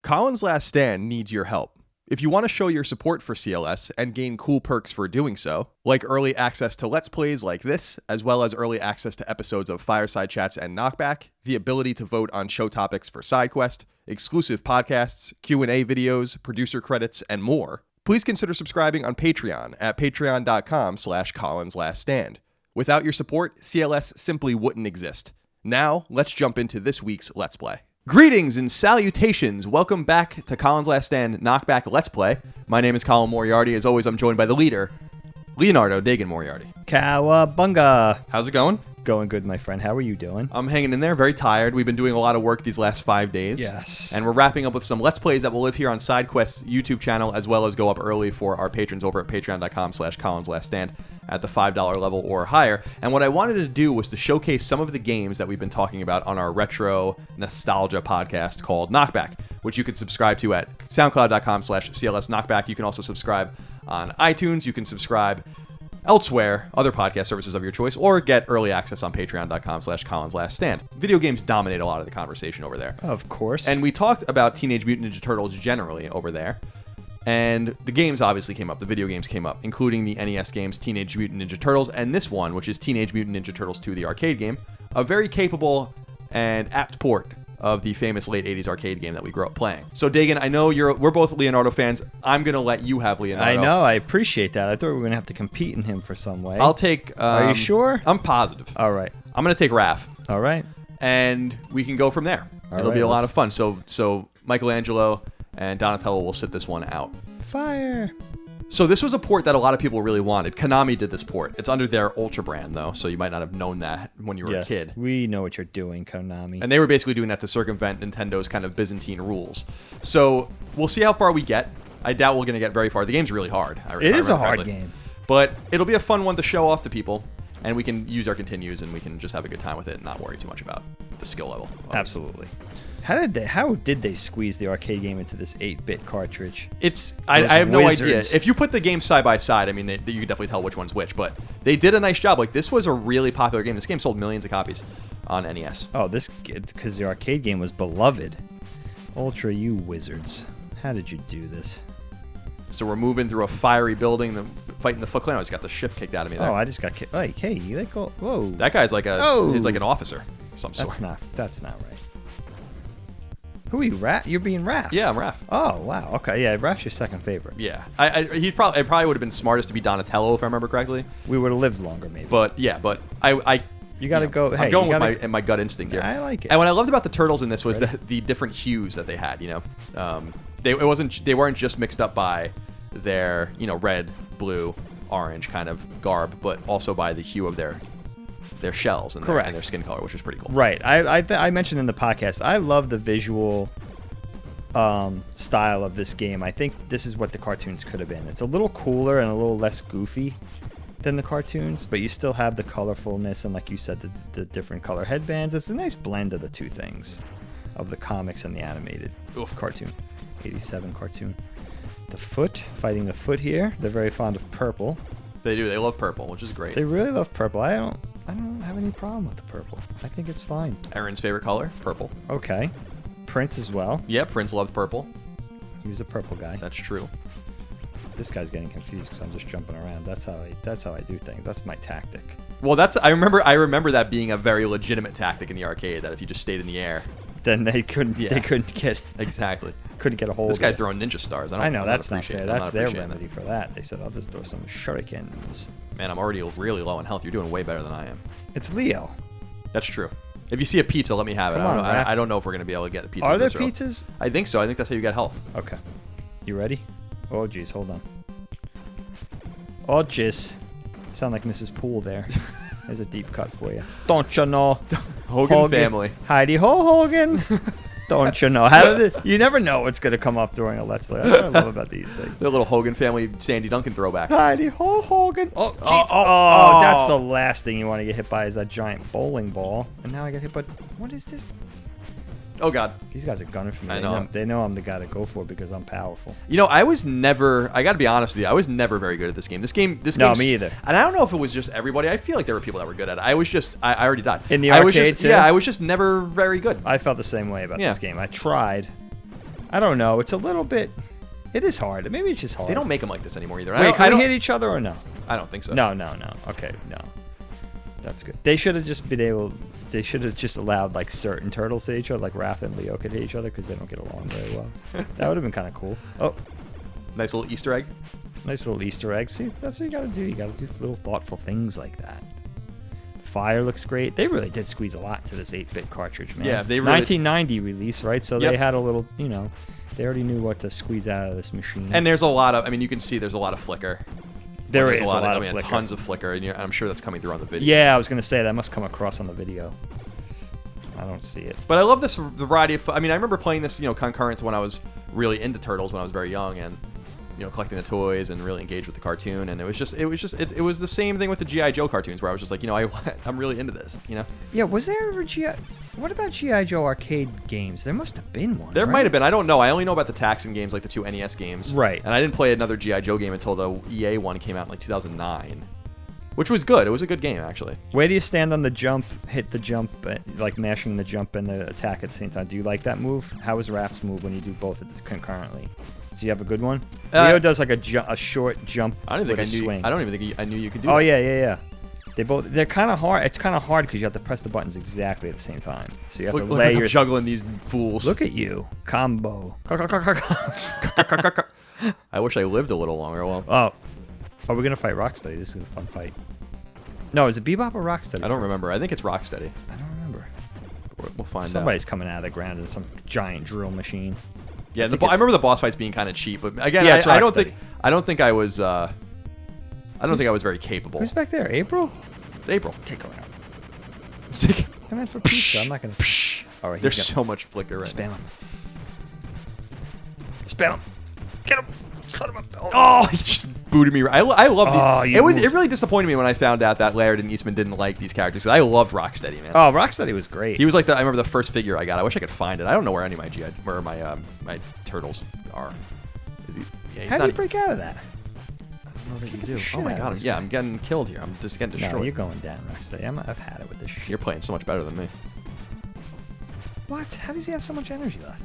Colin's Last Stand needs your help. If you want to show your support for CLS and gain cool perks for doing so, like early access to Let's Plays like this, as well as early access to episodes of Fireside Chats and KnockBack, the ability to vote on show topics for SideQuest, exclusive podcasts, Q&A videos, producer credits, and more, please consider subscribing on Patreon at patreon.com/ColinsLastStand. Without your support, CLS simply wouldn't exist. Now, let's jump into this week's Let's Play. Greetings and salutations. Welcome back to Colin's Last Stand KnockBack Let's Play. My name is Colin Moriarty. As always, I'm joined by the leader, Leonardo Dagan Moriarty. Cowabunga. How's it going? Going good, my friend. How are you doing? I'm hanging in there, very tired. We've been doing a lot of work these last 5 days. Yes. And we're wrapping up with some Let's Plays that will live here on SideQuest's YouTube channel, as well as go up early for our patrons over at patreon.com/ColinsLastStand at the $5 level or higher. And what I wanted to do was to showcase some of the games that we've been talking about on our retro nostalgia podcast called KnockBack, which you can subscribe to at soundcloud.com/CLSKnockBack. You can also subscribe on iTunes. You can subscribe elsewhere, other podcast services of your choice, or get early access on patreon.com/ColinsLastStand. Video games dominate a lot of the conversation over there. Of course. And we talked about Teenage Mutant Ninja Turtles generally over there. And the games obviously came up. The video games came up, including the NES games Teenage Mutant Ninja Turtles and this one, which is Teenage Mutant Ninja Turtles 2, the arcade game. A very capable and apt port of the famous late 80s arcade game that we grew up playing. So, Dagan, I know we're both Leonardo fans. I'm going to let you have Leonardo. I know. I appreciate that. I thought we were going to have to compete in him for some way. I'll take... Are you sure? I'm positive. All right. I'm going to take Raph. All right. And we can go from there. It'll be a lot of fun. So Michelangelo and Donatello will sit this one out. Fire. So this was a port that a lot of people really wanted. Konami did this port. It's under their Ultra brand, though, so you might not have known that when you were a kid. We know what you're doing, Konami. And they were basically doing that to circumvent Nintendo's kind of Byzantine rules. So we'll see how far we get. I doubt we're going to get very far. The game's really hard. It is a hard game. But it'll be a fun one to show off to people, and we can use our continues, and we can just have a good time with it and not worry too much about the skill level. Absolutely. How did they squeeze the arcade game into this 8-bit cartridge? I have no idea. If you put the games side by side, I mean, you can definitely tell which one's which. But they did a nice job. Like, this was a really popular game. This game sold millions of copies on NES. Oh, because the arcade game was beloved. Ultra, you wizards! How did you do this? So we're moving through a fiery building, fighting the Foot Clan. I just got the ship kicked out of me there. Oh, I just got kicked. Hey, you let go. Whoa! That guy's like an officer of some sort. That's not right. Who are you, Raph? You're being Raph. Yeah, I'm Raph. Oh, wow. Okay, yeah, Raph's your second favorite. Yeah. It probably would have been smartest to be Donatello, if I remember correctly. We would have lived longer, maybe. But, yeah, You got to go... I'm going with my gut instinct here. I like it. And what I loved about the Turtles in this was the different hues that they had, you know. They weren't just mixed up by their, red, blue, orange kind of garb, but also by the hue of their shells and their skin color, which was pretty cool. Right. I mentioned in the podcast, I love the visual style of this game. I think this is what the cartoons could have been. It's a little cooler and a little less goofy than the cartoons, but you still have the colorfulness and, like you said, the different color headbands. It's a nice blend of the two things, of the comics and the animated cartoon. 87 cartoon. The Foot, fighting the Foot here. They're very fond of purple. They do. They love purple, which is great. They really love purple. I don't have any problem with the purple. I think it's fine. Aaron's favorite color, purple. Okay. Prince as well. Yeah, Prince loved purple. He was a purple guy. That's true. This guy's getting confused because I'm just jumping around. That's how I do things. That's my tactic. Well, I remember that being a very legitimate tactic in the arcade. That if you just stayed in the air, then they couldn't get exactly. Couldn't get a hold. This guy's throwing ninja stars. I know that's not fair. That's their remedy for that. They said, I'll just throw some shurikens. Man, I'm already really low on health. You're doing way better than I am. It's Leo. That's true. If you see a pizza, let me have it. I don't know if we're going to be able to get a pizza. Are there pizzas? I think so. I think that's how you get health. Okay. You ready? Oh, geez. Hold on. Oh, jeez. Sound like Mrs. Poole there. There's a deep cut for you. Don't you know? Hogan family. Heidi Ho Hogans. Don't you know? You never know what's going to come up during a Let's Play. That's what I love about these things. The little Hogan family Sandy Duncan throwback. Heidi Ho Hogan. Oh, that's the last thing you want to get hit by is that giant bowling ball. And now I get hit by... What is this? Oh, God. These guys are gunning for me. I know. They know I'm the guy to go for because I'm powerful. I was never... I got to be honest with you. I was never very good at this game. No, me either. And I don't know if it was just everybody. I feel like there were people that were good at it. I was just... I already died. In the arcade, too? Yeah, I was just never very good. I felt the same way about this game. I tried, I don't know. It's a little bit. It is hard. Maybe it's just hard. They don't make them like this anymore either. Wait, can we hit each other or no? I don't think so. No. Okay, no. That's good. They should have just been able. They should have just allowed like certain turtles to hit each other, like Raph and Leo could hit each other because they don't get along very well. That would have been kind of cool. Oh, nice little Easter egg. nice little Easter egg. See, that's what you got to do. You got to do little thoughtful things like that. Fire looks great. They really did squeeze a lot to this 8-bit cartridge, man. Yeah, they really. 1990 release, right? So they had a little, they already knew what to squeeze out of this machine. And there's a lot of. I mean, you can see there's a lot of flicker. There's a lot of flicker. Tons of flicker, and I'm sure that's coming through on the video. Yeah, I was gonna say that must come across on the video. I don't see it. But I love this variety of. I mean, I remember playing this, concurrent to when I was really into Turtles when I was very young, and collecting the toys and really engaged with the cartoon. And it was the same thing with the GI Joe cartoons where I was just like, I'm really into this. Yeah, was there ever What about GI Joe arcade games? There must have been one. There right? might have been. I don't know. I only know about the Taxon games, like the 2 NES games. Right. And I didn't play another GI Joe game until the EA one came out in like 2009. Which was good. It was a good game, actually. Where do you stand on the jump, hit the jump, like mashing the jump and the attack at the same time? Do you like that move? How is Raph's move when you do both concurrently? Does he have a good one? Leo does like a short jump with a swing. I don't even think I knew you could do that. Oh, yeah. They're kind of hard. It's kind of hard because you have to press the buttons exactly at the same time. So you have to lay your... juggling these fools. Look at you. Combo. I wish I lived a little longer. Well, oh. Are we going to fight Rocksteady? This is a fun fight. No, is it Bebop or Rocksteady? I don't remember. I think it's Rocksteady. I don't remember. We'll find out. Somebody's coming out of the ground in some giant drill machine. Yeah, I remember the boss fights being kind of cheap, but again, Yeah, I don't think I was very capable. Who's back there? April? It's April. Take her out. I meant for pizza. I'm not gonna. All right. There's so much flicker right Spam now. him. Spam him. Get him. Son of a. Oh, he just booted me. I loved it. Oh, It really disappointed me when I found out that Laird and Eastman didn't like these characters. 'Cause I loved Rocksteady, man. Oh, Rocksteady was great. He was like I remember the first figure I got. I wish I could find it. I don't know where any of my turtles are. Is he? Yeah, he's How not. did you break out of that? I don't know that you the do. shit Oh my out of god. this Yeah, guy. I'm getting killed here. I'm just getting destroyed. No, you're going down, Rocksteady. I've had it with this shit. You're playing so much better than me. What? How does he have so much energy left?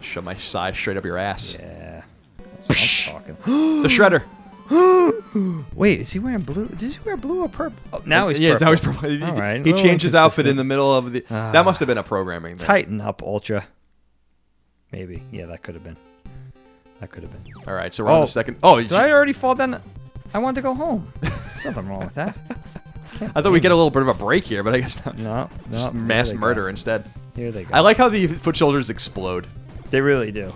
Shove my side straight up your ass. Yeah. That's what I'm talking. The shredder. Wait, is he wearing blue? Does he wear blue or purple? Oh, now he's Yeah, purple. now he's purple. All right. He a little changed his outfit in inconsistent. the middle of the. That must have been a programming thing. Tighten up, Ultra. Maybe. Yeah, that could have been. All right, so we're on the second. Oh, Did I already fall down? I wanted to go home. There's nothing wrong with that. I thought we'd get a little bit of a break here, but I guess not. No. Just here mass they go. murder instead. Here they go. I like how the foot shoulders explode. They really do.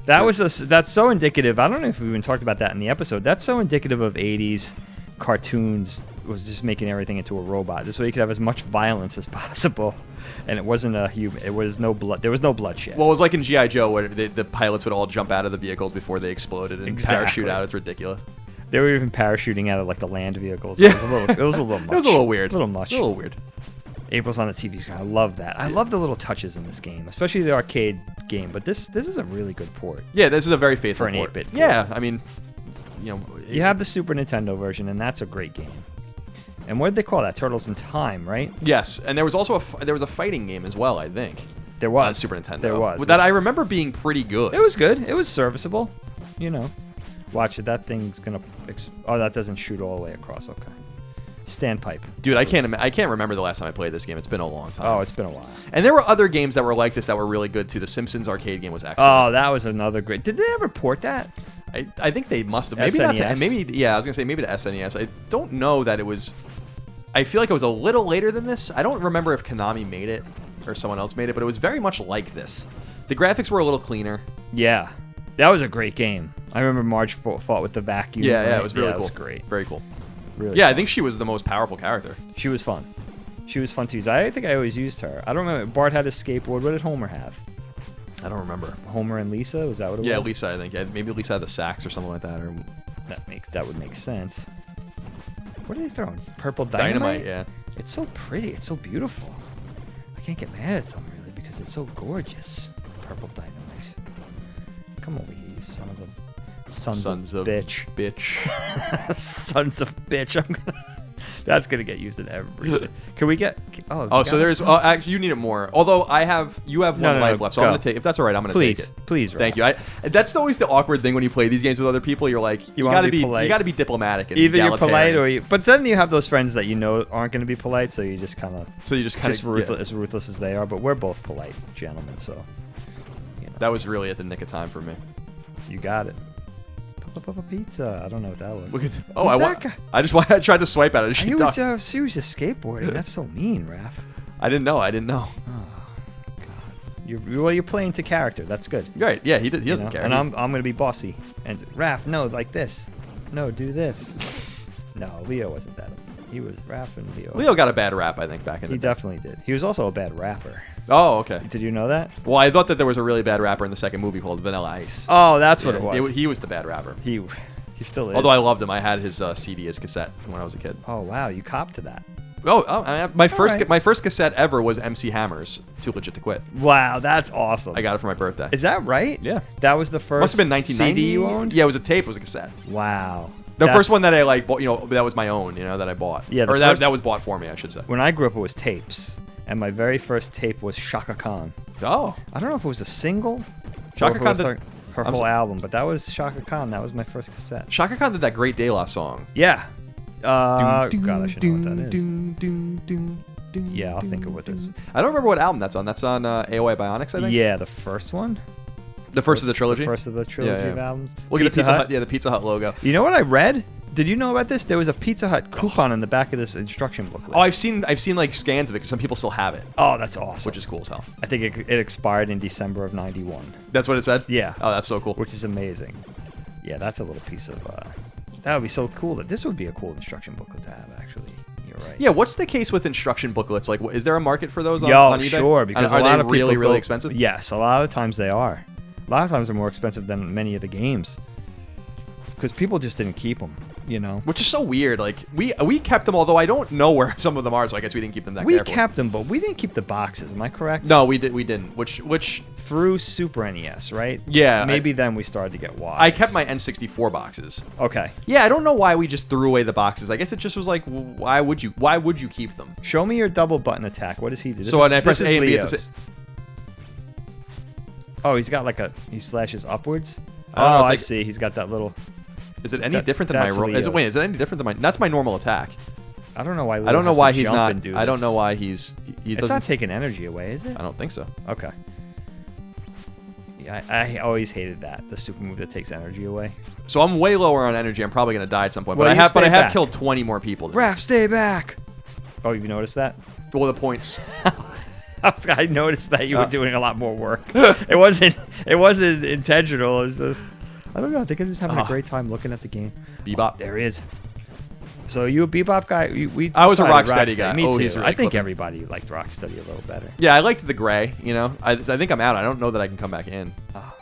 That's so indicative. I don't know if we even talked about that in the episode. That's so indicative of 80s cartoons. Was just making everything into a robot. This way you could have as much violence as possible, and it wasn't a human. It was no blood. There was no bloodshed. Well, it was like in GI Joe where the pilots would all jump out of the vehicles before they exploded and parachute out. It's ridiculous. They were even parachuting out of like the land vehicles. Yeah. It was a little much. It was a little weird. A little much. A little weird. April's on the TV screen. I love that. I love the little touches in this game, especially the arcade game. But this is a really good port. Yeah, this is a very faithful For an port. 8-bit port. Yeah, I mean, You have the Super Nintendo version, and that's a great game. And what did they call that? Turtles in Time, right? Yes, and there was also a fighting game as well, I think. There was. On Super Nintendo. There was. That I remember being pretty good. It was good. It was serviceable. Watch it. That thing's gonna. Oh, that doesn't shoot all the way across. Okay. Standpipe. Dude, I can't remember the last time I played this game. It's been a long time. Oh, it's been a while. And there were other games that were like this that were really good too. The Simpsons arcade game was excellent. Oh, that was another great. Did they ever port that? I think they must have. Maybe not. SNES? Maybe I was gonna say maybe to SNES. I don't know that it was. I feel like it was a little later than this. I don't remember if Konami made it or someone else made it, but it was very much like this. The graphics were a little cleaner. Yeah, that was a great game. I remember Marge fought with the vacuum. Yeah, right? it was really cool. It was great. Very cool. Really. Yeah, fun. I think she was the most powerful character. She was fun. She was fun to use. I think I always used her. I don't remember. Bart had a skateboard. What did Homer have? I don't remember. Homer and Lisa? Was that what it was? Yeah, Lisa, I think. Yeah, maybe Lisa had the sax or something like that. Or That would make sense. What are they throwing? Purple dynamite? Yeah. It's so pretty. It's so beautiful. I can't get mad at them really because it's so gorgeous. Purple dynamite. Come over here, you sons of bitch. Bitch. Sons of bitch. I'm gonna That's gonna get used in every. Can we get? Oh, so there's. Actually, you need it more. Although you have one life left, so I'm gonna take. If that's all right, I'm gonna take it. Please, Thank you. That's always the awkward thing when you play these games with other people. You're like, you gotta be diplomatic. And either you're polite or you. But then you have those friends that you know aren't gonna be polite, so you just kind of. As ruthless as they are. But we're both polite gentlemen, so. You know. That was really at the nick of time for me. You got it. Pizza. I don't know what that was. Look at I tried to swipe at it. She was just skateboarding. That's so mean, Raph. I didn't know. Oh God. You're playing to character. That's good. Right. Yeah. He doesn't care. And I'm gonna be bossy. And Raph, no, like this. No, do this. No, Leo wasn't that. He was Raph and Leo. Leo got a bad rap, I think, back in the day. He definitely did. He was also a bad rapper. Oh, okay. Did you know that? Well, I thought that there was a really bad rapper in the second movie called Vanilla Ice. Oh, that's what it was. He was the bad rapper. He still is. Although I loved him. I had his CD as cassette when I was a kid. Oh, wow. You copped to that. My first cassette ever was MC Hammer's Too Legit to Quit. Wow, that's awesome. I got it for my birthday. Is that right? Yeah. That was the first Must have been 1990. CD you owned? Yeah, it was a tape. It was a cassette. Wow. The first one that I bought, that was my own, that I bought. Yeah. That was bought for me, I should say. When I grew up, it was tapes. And my very first tape was Shaka Khan. Oh. I don't know if it was a single. Shaka Khan did her whole album, but that was Shaka Khan. That was my first cassette. Shaka Khan did that great De La song. Yeah. God, I should know what that is. Yeah, I'll think of what this is. I don't remember what album that's on. That's on AOI Bionics, I think? Yeah, the first one. The first of the trilogy? The first of the trilogy of albums. Look at the Pizza Hut. Yeah, the Pizza Hut logo. You know what I read? Did you know about this? There was a Pizza Hut coupon in the back of this instruction booklet. Oh, I've seen like scans of it because some people still have it. Oh, that's awesome. Which is cool as hell. I think it expired in December of '91. That's what it said? Yeah. Oh, that's so cool. Which is amazing. Yeah, that's a little piece of... that would be so cool. This would be a cool instruction booklet to have, actually. You're right. Yeah, what's the case with instruction booklets? Like, is there a market for those on eBay? Sure. Because are they really expensive? Yes, a lot of times they are. A lot of times they're more expensive than many of the games. Because people just didn't keep them, Which is so weird. Like, we kept them, although I don't know where some of them are, so I guess we didn't keep them that carefully. We kept them, but we didn't keep the boxes. Am I correct? No, we didn't. Which through Super NES, right? Yeah. Maybe then we started to get wise. I kept my N64 boxes. Okay. Yeah, I don't know why we just threw away the boxes. I guess it just was like, why would you keep them? Show me your double button attack. What does he do? When I press A and B at the Oh, he's got he slashes upwards. I see. He's got that little. Is it any different than my? Is it any different than my? That's my normal attack. I don't know why. I don't know why he's not. I don't know why he's. It's not taking energy away, is it? I don't think so. Okay. Yeah, I always hated that, the super move that takes energy away. So I'm way lower on energy. I'm probably gonna die at some point. But I have killed 20 more people. Raph, stay back. Oh, you noticed that? Well, the points. I noticed that you were doing a lot more work. It wasn't intentional. It was just, I don't know. I think I'm just having a great time looking at the game. Bebop. Oh, there he is. So you a Bebop guy? I was a Rocksteady guy. Me too. He's really I think everybody liked Rocksteady a little better. Yeah, I liked the gray. I think I'm out. I don't know that I can come back in. Oh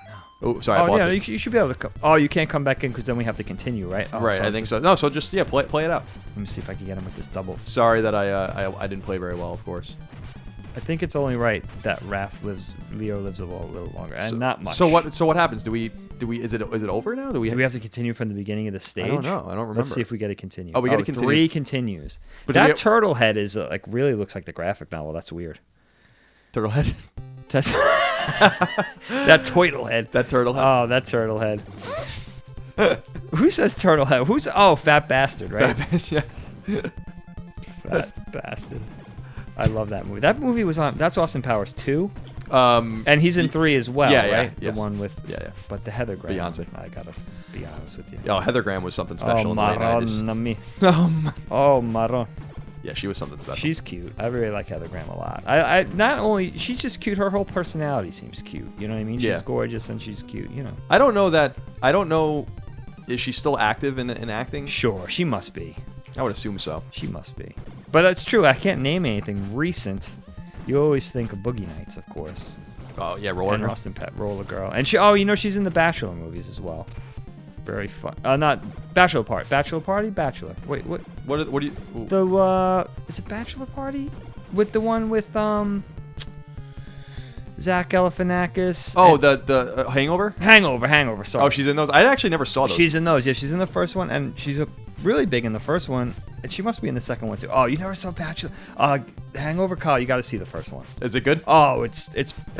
no. Oh, sorry. I paused it. You should be able to come. Oh, you can't come back in because then we have to continue, right? Oh, right. I think so. No. So just play it out. Let me see if I can get him with this double. Sorry that I didn't play very well, of course. I think it's only right that Leo lives a little longer, and not much. So what happens? Do we? Is it over now? Do we have to continue from the beginning of the stage? I don't know. I don't remember. Let's see if we get to continue. Oh, we got to continue. 3 continues. But that turtle head is really looks like the graphic novel. That's weird. Turtle head. That turtle head. That turtle head. Oh, that turtle head. Who says turtle head? Fat bastard, right? Yeah. Fat bastard. I love that movie. That movie was on. That's Austin Powers 2. And he's in 3 as well, right? Yes. The one with. Yeah. But the Heather Graham. Beyonce. I gotta be honest with you. Oh, Heather Graham was something special in the late 90s. Oh, Maron. Yeah, she was something special. She's cute. I really like Heather Graham a lot. Not only she's just cute, her whole personality seems cute. You know what I mean? She's gorgeous and she's cute. I don't know. Is she still active in acting? Sure, she must be. I would assume so. She must be. But it's true. I can't name anything recent. You always think of Boogie Nights, of course. Oh yeah, Roller Girl. Austin Pet, Roller Girl, and she's in the Bachelor movies as well. Very fun. Not Bachelor Party. Bachelor Party. Bachelor. Wait, what? What do you? Ooh. The is it Bachelor Party? With the one with Zach Galifianakis. Oh, the Hangover. Hangover. Sorry. Oh, she's in those. I actually never saw those. She's in those. Yeah, she's in the first one, and she's really big in the first one. And she must be in the second one too. Oh, you never saw Bachelor? Hangover, Kyle. You got to see the first one. Is it good? Oh, it's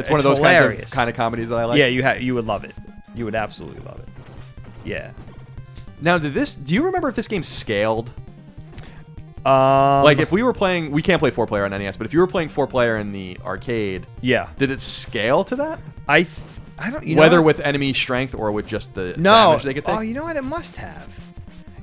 one of those hilarious. kind of comedies that I like. Yeah, you would love it. You would absolutely love it. Yeah. Now, do you remember if this game scaled? Like if we were playing, we can't play 4-player on NES, but if you were playing 4-player in the arcade, yeah, did it scale to that? I don't. Whether with enemy strength or with just the damage they could take. Oh, you know what? It must have.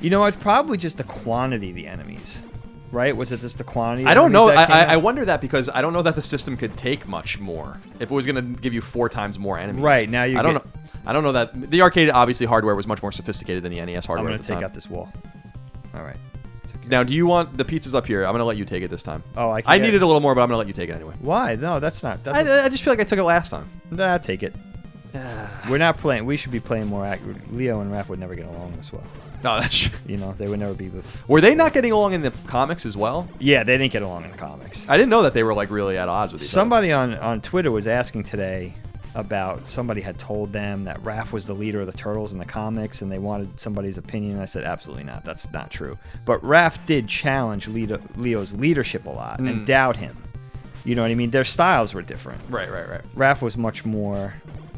You know, it's probably just the quantity of the enemies, right? Was it just the quantity? I don't know. I wonder that because I don't know that the system could take much more. If it was going to give you 4 times more enemies, right now I don't know. I don't know that the arcade obviously hardware was much more sophisticated than the NES hardware. I'm going to take out this wall. All right. Now, do you want the pizza's up here? I'm going to let you take it this time. Oh, I needed a little more, but I'm going to let you take it anyway. Why? No, that's not. I just feel like I took it last time. Nah, take it. We're not playing. We should be playing more. Leo and Raph would never get along this well. No, that's true. You know, they would never be. Were they not getting along in the comics as well? Yeah, they didn't get along in the comics. I didn't know that they were like really at odds with each other. Somebody on Twitter was asking today about somebody had told them that Raph was the leader of the Turtles in the comics, and they wanted somebody's opinion. I said, absolutely not. That's not true. But Raph did challenge Leo's leadership a lot and doubt him. You know what I mean? Their styles were different. Right. Raph was much more,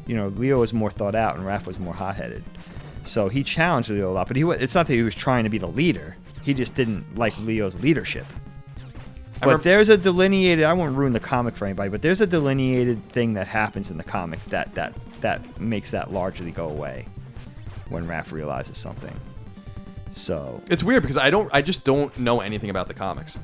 Leo was more thought out, and Raph was more hot-headed. So he challenged Leo a lot, but it's not that he was trying to be the leader. He just didn't like Leo's leadership. But there's a delineated, I won't ruin the comic for anybody, but there's a delineated thing that happens in the comics that makes that largely go away when Raph realizes something. So it's weird because I just don't know anything about the comics,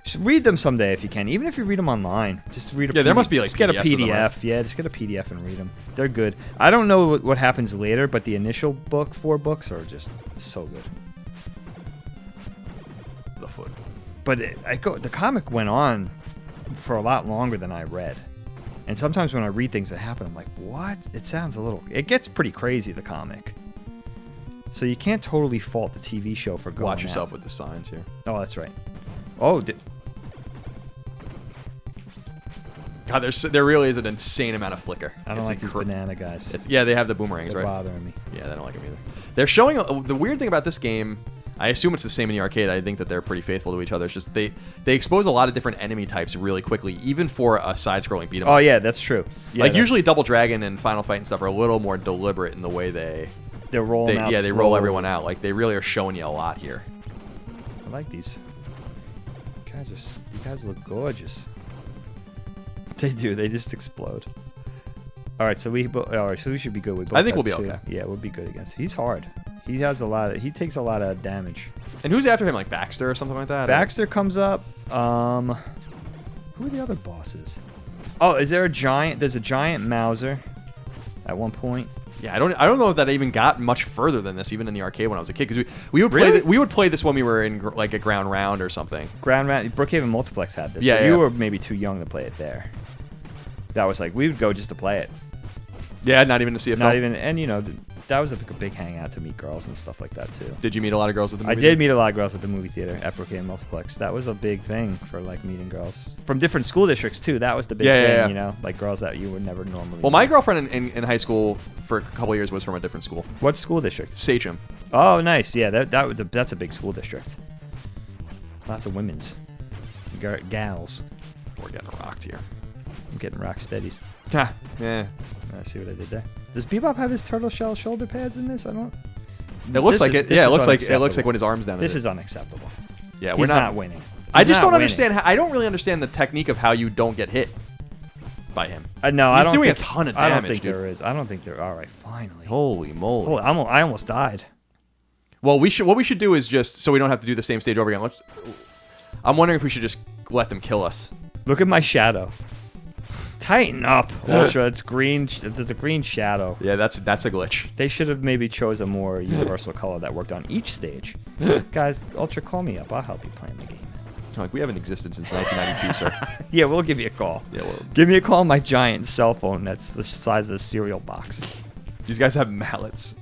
Just read them someday if you can, even if you read them online. Just read a there must be like just get a PDFs of them, PDF. right? Yeah, just get a PDF and read them. They're good. I don't know what happens later, but the initial 4 books are just so good. The foot. But the comic went on for a lot longer than I read. And sometimes when I read things that happen, I'm like, what? It gets pretty crazy, the comic. So you can't totally fault the TV show for going Watch yourself out. with the signs here. Oh, that's right. Oh, God, there really is an insane amount of flicker. I don't like these banana guys. Yeah, they have the boomerangs, They're right? bothering me. Yeah, they don't like them either. They're showing the weird thing about this game. I assume it's the same in the arcade. I think that they're pretty faithful to each other. It's just they expose a lot of different enemy types really quickly, even for a side-scrolling beat 'em up. Oh yeah, that's true. Yeah, like usually Double Dragon and Final Fight and stuff are a little more deliberate in the way they're rolling out. Yeah, they roll everyone out. Like they really are showing you a lot here. I like these. These guys look gorgeous. They do. They just explode. All right, so we should be good with both. I think we'll be okay. Yeah, we'll be good against. He's hard. He takes a lot of damage. And who's after him? Like Baxter or something like that? Baxter comes up. Who are the other bosses? Oh, is there a giant? There's a giant Mauser at one point. Yeah, I don't know if that even got much further than this, even in the arcade when I was a kid, because we would Really? we would play this when we were in like a ground round or something. Ground Round. Brookhaven Multiplex had this. Yeah, but yeah. You were maybe too young to play it there. That was like we would go just to play it. Yeah, not even to see a film. Not even, and that was a big hangout to meet girls and stuff like that too. Did you meet a lot of girls at the movie I did meet a lot of girls at the movie theater at Brookhaven Multiplex. That was a big thing for like meeting girls from different school districts too. That was the big thing, like girls that you would never normally. Well, meet. my girlfriend in high school for a couple of years was from a different school. What school district? Sachem. Oh, nice. Yeah, that's a big school district. Lots of women's gals. We're getting rocked here. I'm getting rock steady. Yeah. I see what I did there. Does Bebop have his turtle shell shoulder pads in this? I don't. It looks like it. Yeah, it looks like when his arm's down. This is unacceptable. Yeah, He's we're not winning. I just don't understand. I don't really understand the technique of how you don't get hit by him. No, he's doing a ton of damage. I don't think there is. I don't think there. All right, finally. Holy moly! I almost died. Well, what we should do is just so we don't have to do the same stage over again. I'm wondering if we should just let them kill us. Look at my shadow. Tighten up, Ultra. It's green. There's a green shadow. Yeah, that's a glitch. They should have maybe chose a more universal color that worked on each stage. Guys, Ultra, call me up. I'll help you plan the game. Like we haven't existed since 1992, sir. Yeah, we'll give you a call. Yeah, give me a call on my giant cell phone that's the size of a cereal box. These guys have mallets.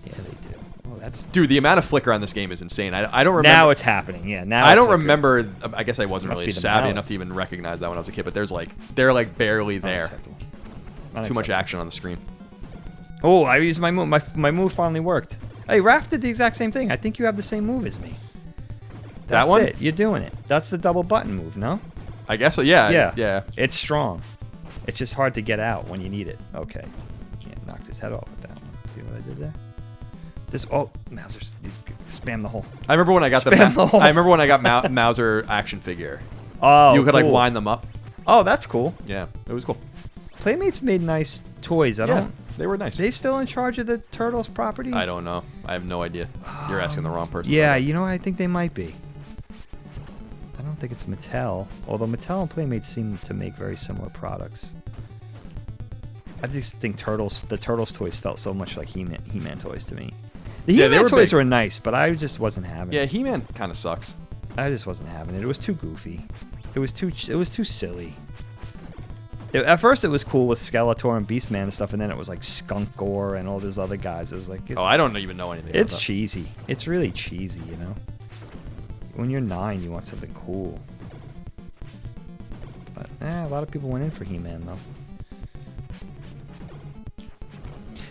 Yeah, they do. Oh, that's dude. The amount of flicker on this game is insane. I don't remember. Now it's happening. Yeah, now I don't remember. I guess I wasn't really savvy mallets. enough to even recognize that when I was a kid. But they're like barely there. Too much action on the screen. Oh, I used my move. My move finally worked. Hey, Raph did the exact same thing. I think you have the same move as me. That's one? it. You're doing it. That's the double button move, no? I guess so. Yeah. Yeah. Yeah. It's strong. It's just hard to get out when you need it. Okay. Can't knock his head off with that one. See what I did there? Mauser's. Spam the hole. I remember when I got I remember when I got Mauser action figure. Oh, you could cool. like wind them up. Oh, that's cool. Yeah, it was cool. Playmates made nice toys. They were nice. They still in charge of the Turtles property? I don't know. I have no idea. You're asking the wrong person. Yeah, you know, I think they might be. I don't think it's Mattel, although Mattel and Playmates seem to make very similar products. I just think the Turtles toys felt so much like He-Man toys to me. The He-Man toys were nice, but I just wasn't having it. Yeah, He-Man kind of sucks. I just wasn't having it. It was too goofy. It was too silly. At first, it was cool with Skeletor and Beastman and stuff, and then it was like Skunkor and all these other guys. It was like, I don't even know anything. It's cheesy. It's really cheesy, you know. When you're 9, you want something cool. But a lot of people went in for He-Man though.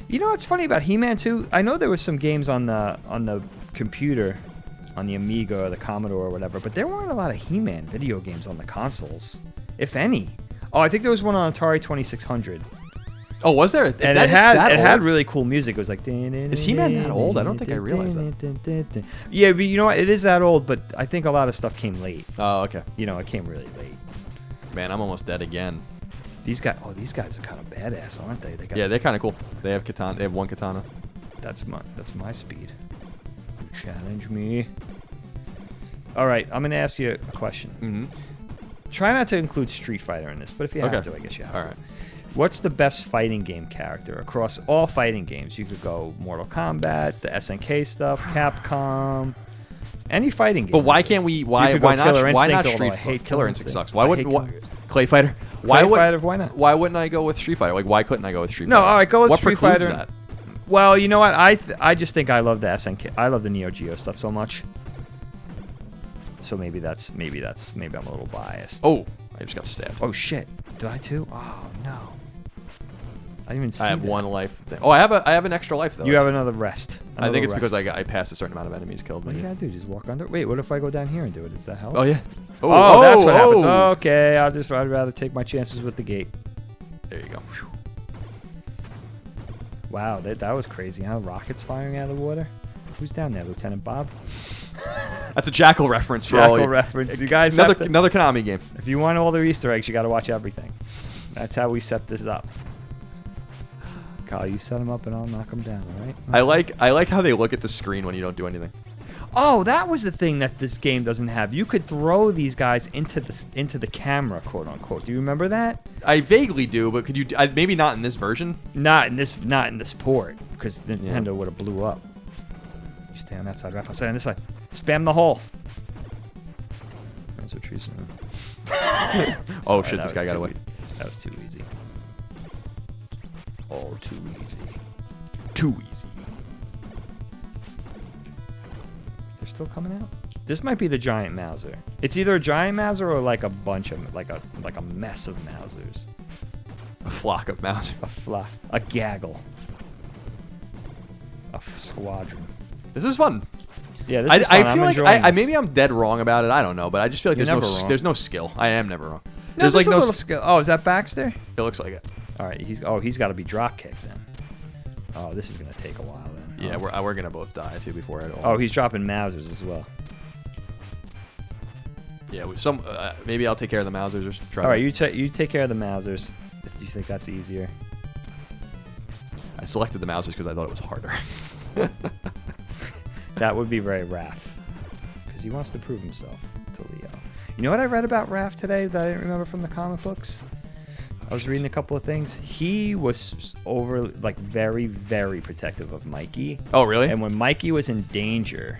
You know what's funny about He-Man 2? I know there was some games on the computer, on the Amiga or the Commodore or whatever, but there weren't a lot of He-Man video games on the consoles, if any. Oh, I think there was one on Atari 2600. Oh, was there? And it had really cool music. It was like... Is He-Man that old? I don't think I realized that. Yeah, but you know what? It is that old, but I think a lot of stuff came late. Oh, okay. You know, it came really late. Man, I'm almost dead again. These guys are kind of badass, aren't they? They're kind of cool. They have katana. They have one katana. That's my speed. You challenge me. All right, I'm gonna ask you a question. Mm-hmm. Try not to include Street Fighter in this, but if you have to, I guess you have to. All right. What's the best fighting game character across all fighting games? You could go Mortal Kombat, the SNK stuff, Capcom, any fighting game. But why can't we? Why not Street Fighter? Killer Instinct sucks. Why Clay Fighter? Why not? Why wouldn't I go with Street Fighter? Like, why couldn't I go with Street Fighter? No, all right, go with what Street Fighter. That? Well, you know what? I just think I love the SNK. I love the Neo Geo stuff so much. So maybe I'm a little biased. Oh, I just got stabbed. Oh shit! Did I too? Oh no! I didn't even see. I have one life. Oh, I have an extra life though. You have another rest. I think it's because I passed a certain amount of enemies killed. What do you gotta do? Just walk under. Wait, what if I go down here and do it? Does that help? Oh yeah. Oh, that's what happens. Okay, I'd rather take my chances with the gate. There you go. Wow, that was crazy, huh? Rockets firing out of the water. Who's down there, Lieutenant Bob? That's a Jackal reference for all you. Reference. You guys another Konami game. If you want all the Easter eggs, you got to watch everything. That's how we set this up. Kyle, you set them up and I'll knock them down, all right? I like how they look at the screen when you don't do anything. Oh, that was the thing that this game doesn't have. You could throw these guys into the camera, quote unquote. Do you remember that? I vaguely do, but could you? Maybe not in this version. Not in this port, because Nintendo would have blew up. You stay on that side, Raph. I'll stay on this side. Spam the hole. That's what you're saying. Oh shit! This guy got away. That was too easy. Oh, too easy. Too easy. They're still coming out. This might be the giant Mauser. It's either a giant Mauser or like a bunch of like a mess of Mausers. A flock of Mauser. A gaggle. A squadron. This is fun. Yeah, this is fun. I feel like maybe I'm dead wrong about it. I don't know, but I just feel like there's no skill. I am never wrong. No, there's like no skill. Oh, is that Baxter? It looks like it. All right, he's got to be drop kicked then. Oh, this is gonna take a while then. Yeah, we're gonna both die too before it all. Oh, he's dropping Mausers as well. Yeah, maybe I'll take care of the Mausers. Or try. All right, you take care of the Mausers. If you think that's easier. I selected the Mausers because I thought it was harder. That would be very Raph, because he wants to prove himself to Leo. You know what I read about Raph today that I didn't remember from the comic books? I was reading a couple of things. He was very, very protective of Mikey. Oh, really? And when Mikey was in danger,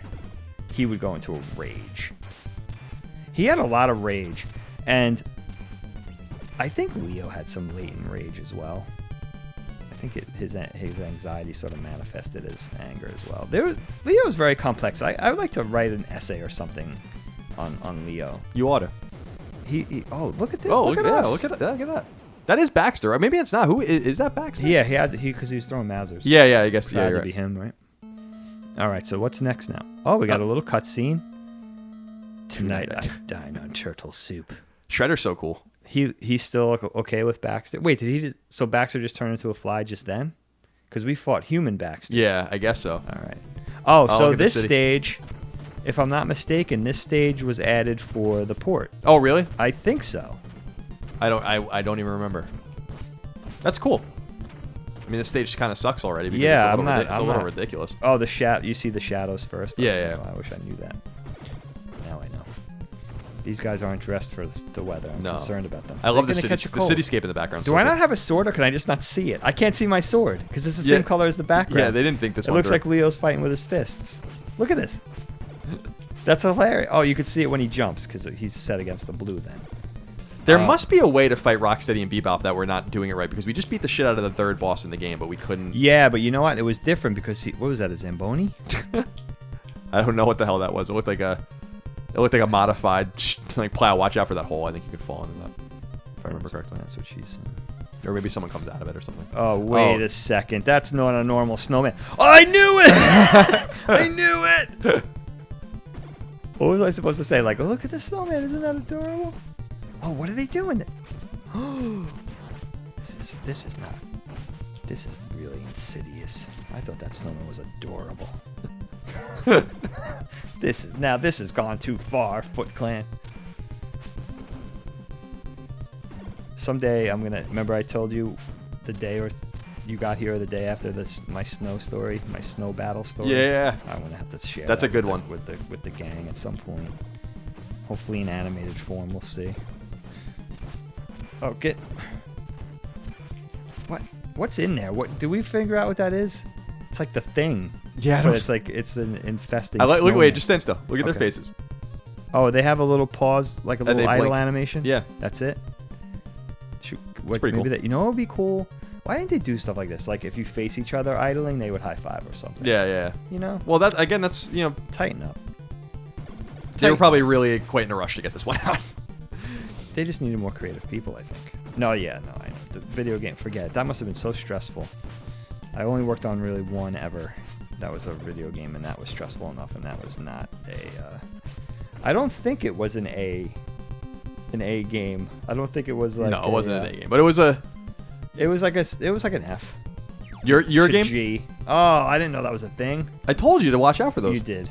he would go into a rage. He had a lot of rage, and I think Leo had some latent rage as well. I think his anxiety sort of manifested as anger as well. Leo's very complex. I would like to write an essay or something on Leo. You ought to. Oh, look at this. Oh, look at that. That is Baxter. Or maybe it's not. Who is that Baxter? Yeah, because he was throwing Mausers. Yeah, I guess. Had to be him, right? All right. So what's next now? Oh, we got a little cutscene. Tonight I dine on turtle soup. Shredder's so cool. He's still okay with Baxter. Wait, did he just... So Baxter just turned into a fly just then? Because we fought human Baxter. Yeah, I guess so. All right. Oh, so look at the this city. stage, if I'm not mistaken, this stage was added for the port. Oh, really? I think so. I don't even remember. That's cool. I mean, this stage kind of sucks already because Yeah, it's a little ridiculous. Oh, you see the shadows first? Yeah. I wish I knew that. Now I know. These guys aren't dressed for the weather. I'm concerned about them. I love the They're gonna catch a cold. cityscape in the background. Do I not have a sword, or can I just not see it? I can't see my sword because it's the same color as the background. Yeah, they didn't think this It one looks through. like Leo's fighting with his fists. Look at this. That's hilarious. Oh, you could see it when he jumps because he's set against the blue then. There must be a way to fight Rocksteady and Bebop that we're not doing it right, because we just beat the shit out of the third boss in the game, but we couldn't. Yeah, but you know what? It was different because what was that? A Zamboni? I don't know what the hell that was. It looked like a modified like plow. Watch out for that hole. I think you could fall into that, if I remember correctly. That's what she's saying. Or maybe someone comes out of it or something. Oh, wait a second. That's not a normal snowman. I knew it! I knew it! What was I supposed to say? Like, oh, look at the snowman. Isn't that adorable? Oh, what are they doing? This is really insidious. I thought that snowman was adorable. This has gone too far, Foot Clan. Someday I'm gonna remember I told you the day or you got here or the day after this my snow story, my snow battle story. Yeah. I'm gonna have to share. That's that a good with one. with the gang at some point. Hopefully in animated form. We'll see. Oh, what's in there? What do we figure out what that is? It's like the thing. Yeah, but it's like it's an infesting. Look, snowman. wait, just stand still. Look at their faces. Oh, they have a little pause, like a And little they idle blink. animation. Yeah. That's it. pretty cool. You know what would be cool? Why didn't they do stuff like this? Like if you face each other idling, they would high five or something. Yeah. You know? Well, that's Tighten up. they were probably really quite in a rush to get this one out. They just needed more creative people, I think. I know. The video game, forget it. That must have been so stressful. I only worked on really one ever. That was a video game, and that was stressful enough, and that was not a... I don't think it was an A game. I don't think it was like... No, it wasn't an A game, but it was a... It was like an F. Your game? G. Oh, I didn't know that was a thing. I told you to watch out for those. You did.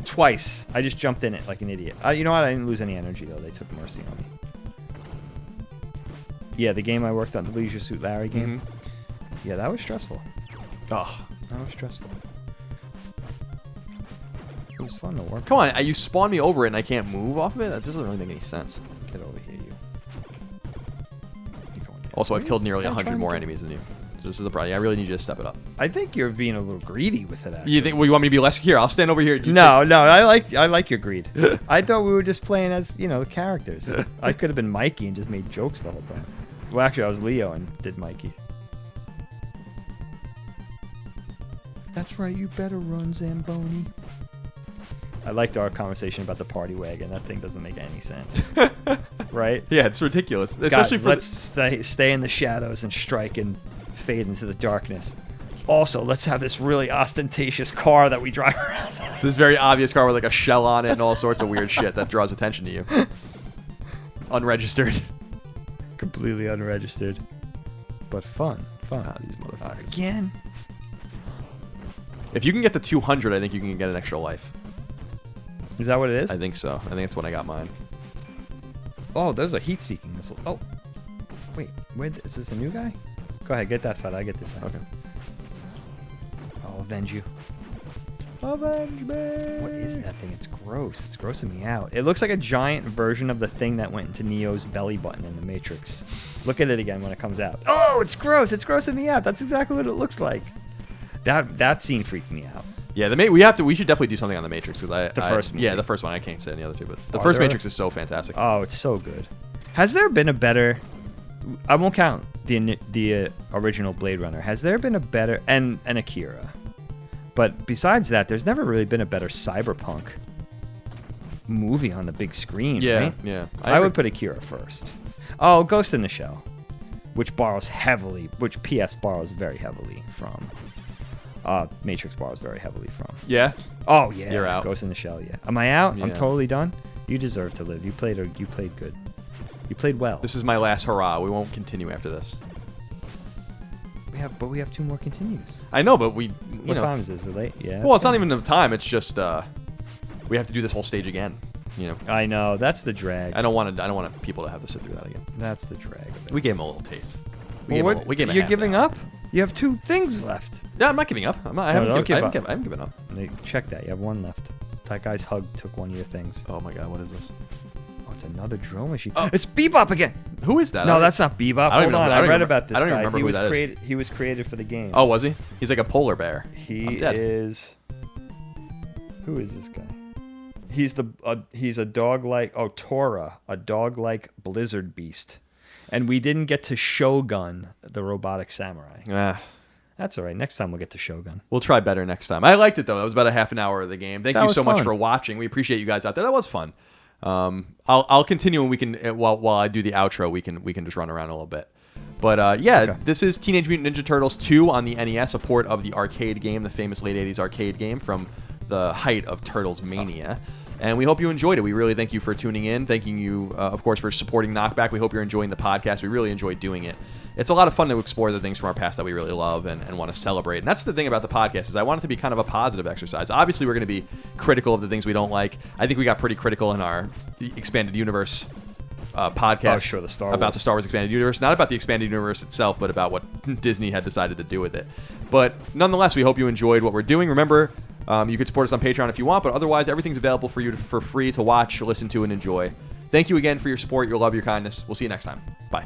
Twice. I just jumped in it like an idiot. You know what? I didn't lose any energy, though. They took mercy on me. Yeah, the game I worked on, the Leisure Suit Larry game. Mm-hmm. Yeah, that was stressful. Oh, that was stressful. It was fun to work. Come on, you spawned me over it and I can't move off of it? That doesn't really make any sense. Get over here, you. Also, I've killed nearly 100 more enemies than you. So this is the problem. I really need you to step it up. I think you're being a little greedy with it, actually. You think? Well, you want me to be less? Here, I'll stand over here. No, I like your greed. I thought we were just playing as, the characters. I could have been Mikey and just made jokes the whole time. Well, actually, I was Leo and did Mikey. That's right, you better run, Zamboni. I liked our conversation about the party wagon. That thing doesn't make any sense. Right? Yeah, it's ridiculous. Especially Guys, let's stay in the shadows and strike and fade into the darkness. Also, let's have this really ostentatious car that we drive around. This very obvious car with like a shell on it and all sorts of weird shit that draws attention to you. Unregistered. Completely unregistered. But fun. These motherfuckers. Again. If you can get to 200, I think you can get an extra life. Is that what it is? I think so. I think that's when I got mine. Oh, there's a heat-seeking missile. Oh. Wait, is this a new guy? Go ahead, get that side. I get this side. Okay. I'll avenge you. Avenge me! What is that thing? It's gross. It's grossing me out. It looks like a giant version of the thing that went into Neo's belly button in the Matrix. Look at it again when it comes out. Oh, it's gross. It's grossing me out. That's exactly what it looks like. That scene freaked me out. Yeah, we should definitely do something on the Matrix because The first movie. Yeah, the first one. I can't say any other two, but the first Matrix is so fantastic. Oh, it's so good. Has there been a better? I won't count the original Blade Runner. Has there been a better and Akira? But besides that, there's never really been a better cyberpunk movie on the big screen. Yeah, right? yeah. I would put Akira first. Oh, Ghost in the Shell, which PS borrows very heavily from Matrix borrows very heavily from. Yeah. Oh yeah, You're out. Ghost in the Shell. Yeah. Am I out? I'm Yeah. totally done. You deserve to live. You played good. You played well. This is my last hurrah. We won't continue after this. We have 2 more continues. I know, but we. What time is it? Is it late? Yeah. Well, it's not even the time. It's just we have to do this whole stage again. I know. That's the drag. I don't want people to have to sit through that again. That's the drag of it. We gave him a little taste. We gave him a You're half giving an hour. up? You have 2 things left. Yeah, I'm not giving up. I haven't given up. Check that. You have 1 left. That guy's hug took 1 of your things. Oh my God, what is this? Oh, it's another drill machine. Oh. It's Bebop again. Who is that? No, that's not Bebop. I don't Hold even know- on. I I don't read even- about this I don't even guy. remember He who was that is. created. He was created for the game. Oh, was he? He's like a polar bear. He I'm dead. is. Who is this guy? He's a dog-like. Oh, Tora, a dog-like blizzard beast. And we didn't get to Shogun, the robotic samurai. Ah, That's all right. Next time we'll get to Shogun. we'll try better next time. I liked it though. That was about a half an hour of the game. Thank That you was so much fun. for watching. We appreciate you guys out there. That was fun. I'll continue and we can while I do the outro, we can just run around a little bit. But yeah, Okay. This is Teenage Mutant Ninja Turtles 2 on the NES, a port of the arcade game, the famous late 80s arcade game from the height of Turtles Mania. And we hope you enjoyed it. We really thank you for tuning in. Thanking you, of course, for supporting KnockBack. We hope you're enjoying the podcast. We really enjoy doing it. It's a lot of fun to explore the things from our past that we really love and want to celebrate. And that's the thing about the podcast is I want it to be kind of a positive exercise. Obviously, we're going to be critical of the things we don't like. I think we got pretty critical in our Expanded Universe podcast Oh, sure, the Star about Wars. the Star Wars Expanded Universe. Not about the Expanded Universe itself, but about what Disney had decided to do with it. But nonetheless, we hope you enjoyed what we're doing. Remember, you could support us on Patreon if you want, but otherwise, everything's available for you for free to watch, listen to, and enjoy. Thank you again for your support, your love, your kindness. We'll see you next time. Bye.